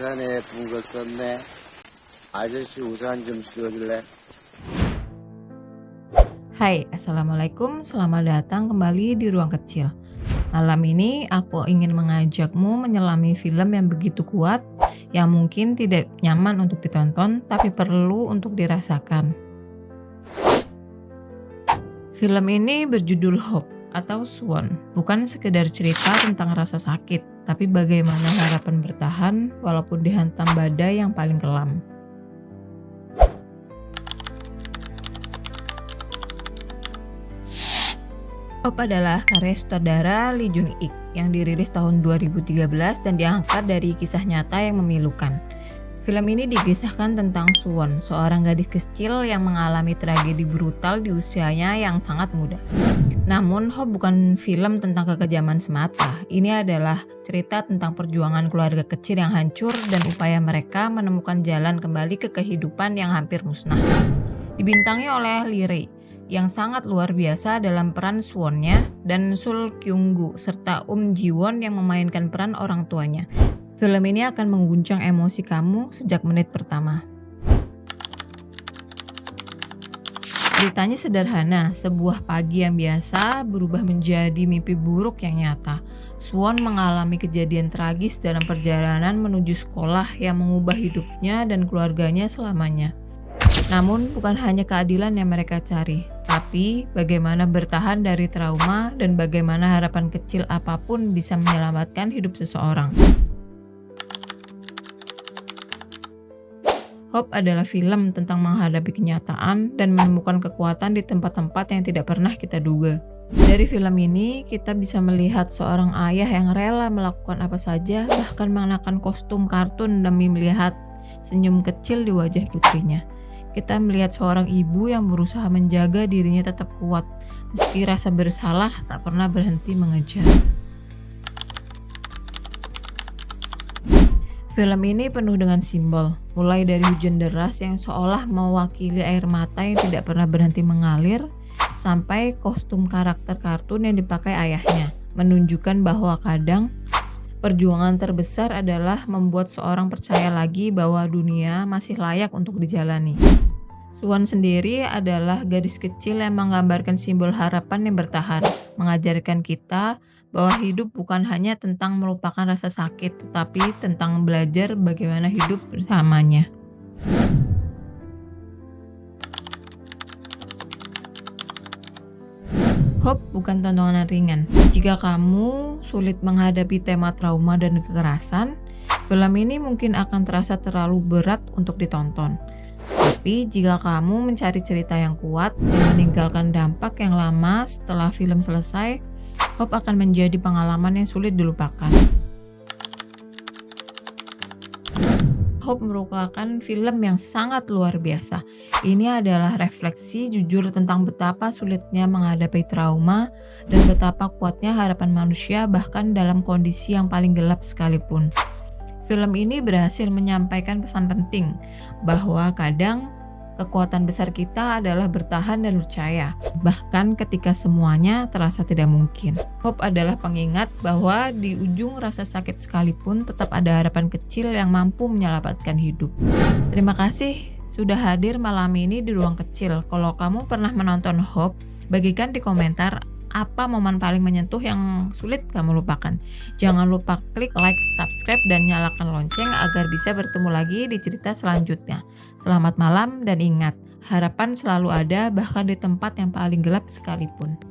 우산에 붕거 썼네. 아저씨 우산 좀 씌워줄래? Hai, Assalamualaikum. Selamat datang kembali di Ruang Kecil. Malam ini aku ingin mengajakmu menyelami film yang begitu kuat, yang mungkin tidak nyaman untuk ditonton, tapi perlu untuk dirasakan. Film ini berjudul Hope atau Swan, bukan sekedar cerita tentang rasa sakit, tapi bagaimana harapan bertahan walaupun dihantam badai yang paling kelam. Hope adalah karya sutradara Lee Jun-ik yang dirilis tahun 2013 dan diangkat dari kisah nyata yang memilukan. Film ini dikisahkan tentang Swan, seorang gadis kecil yang mengalami tragedi brutal di usianya yang sangat muda. Namun, Hope bukan film tentang kekejaman semata. Ini adalah cerita tentang perjuangan keluarga kecil yang hancur dan upaya mereka menemukan jalan kembali ke kehidupan yang hampir musnah. Dibintangi oleh Lee Rae yang sangat luar biasa dalam peran Swan-nya, dan Sul Kyung-gu serta Ji-won yang memainkan peran orang tuanya. Film ini akan mengguncang emosi kamu sejak menit pertama. Ceritanya sederhana, sebuah pagi yang biasa berubah menjadi mimpi buruk yang nyata. Swan mengalami kejadian tragis dalam perjalanan menuju sekolah yang mengubah hidupnya dan keluarganya selamanya. Namun bukan hanya keadilan yang mereka cari, tapi bagaimana bertahan dari trauma dan bagaimana harapan kecil apapun bisa menyelamatkan hidup seseorang. Hope adalah film tentang menghadapi kenyataan dan menemukan kekuatan di tempat-tempat yang tidak pernah kita duga. Dari film ini, kita bisa melihat seorang ayah yang rela melakukan apa saja, bahkan mengenakan kostum kartun demi melihat senyum kecil di wajah putrinya. Kita melihat seorang ibu yang berusaha menjaga dirinya tetap kuat, meski rasa bersalah tak pernah berhenti mengejar. Film ini penuh dengan simbol, mulai dari hujan deras yang seolah mewakili air mata yang tidak pernah berhenti mengalir, sampai kostum karakter kartun yang dipakai ayahnya, menunjukkan bahwa kadang perjuangan terbesar adalah membuat seorang percaya lagi bahwa dunia masih layak untuk dijalani. Swan sendiri adalah gadis kecil yang menggambarkan simbol harapan yang bertahan, mengajarkan kita bahwa hidup bukan hanya tentang melupakan rasa sakit, tetapi tentang belajar bagaimana hidup bersamanya. Hope bukan tontonan ringan. Jika kamu sulit menghadapi tema trauma dan kekerasan, film ini mungkin akan terasa terlalu berat untuk ditonton. Tapi jika kamu mencari cerita yang kuat dan meninggalkan dampak yang lama setelah film selesai, Hope akan menjadi pengalaman yang sulit dilupakan. Hope merupakan film yang sangat luar biasa. Ini adalah refleksi jujur tentang betapa sulitnya menghadapi trauma dan betapa kuatnya harapan manusia bahkan dalam kondisi yang paling gelap sekalipun. Film ini berhasil menyampaikan pesan penting bahwa kadang kekuatan besar kita adalah bertahan dan percaya, bahkan ketika semuanya terasa tidak mungkin. Hope adalah pengingat bahwa di ujung rasa sakit sekalipun tetap ada harapan kecil yang mampu menyelamatkan hidup. Terima kasih sudah hadir malam ini di Ruang Kecil. Kalau kamu pernah menonton Hope, bagikan di komentar apa momen paling menyentuh yang sulit kamu lupakan. Jangan lupa klik like, subscribe, dan nyalakan lonceng agar bisa bertemu lagi di cerita selanjutnya. Selamat malam dan ingat, harapan selalu ada bahkan di tempat yang paling gelap sekalipun.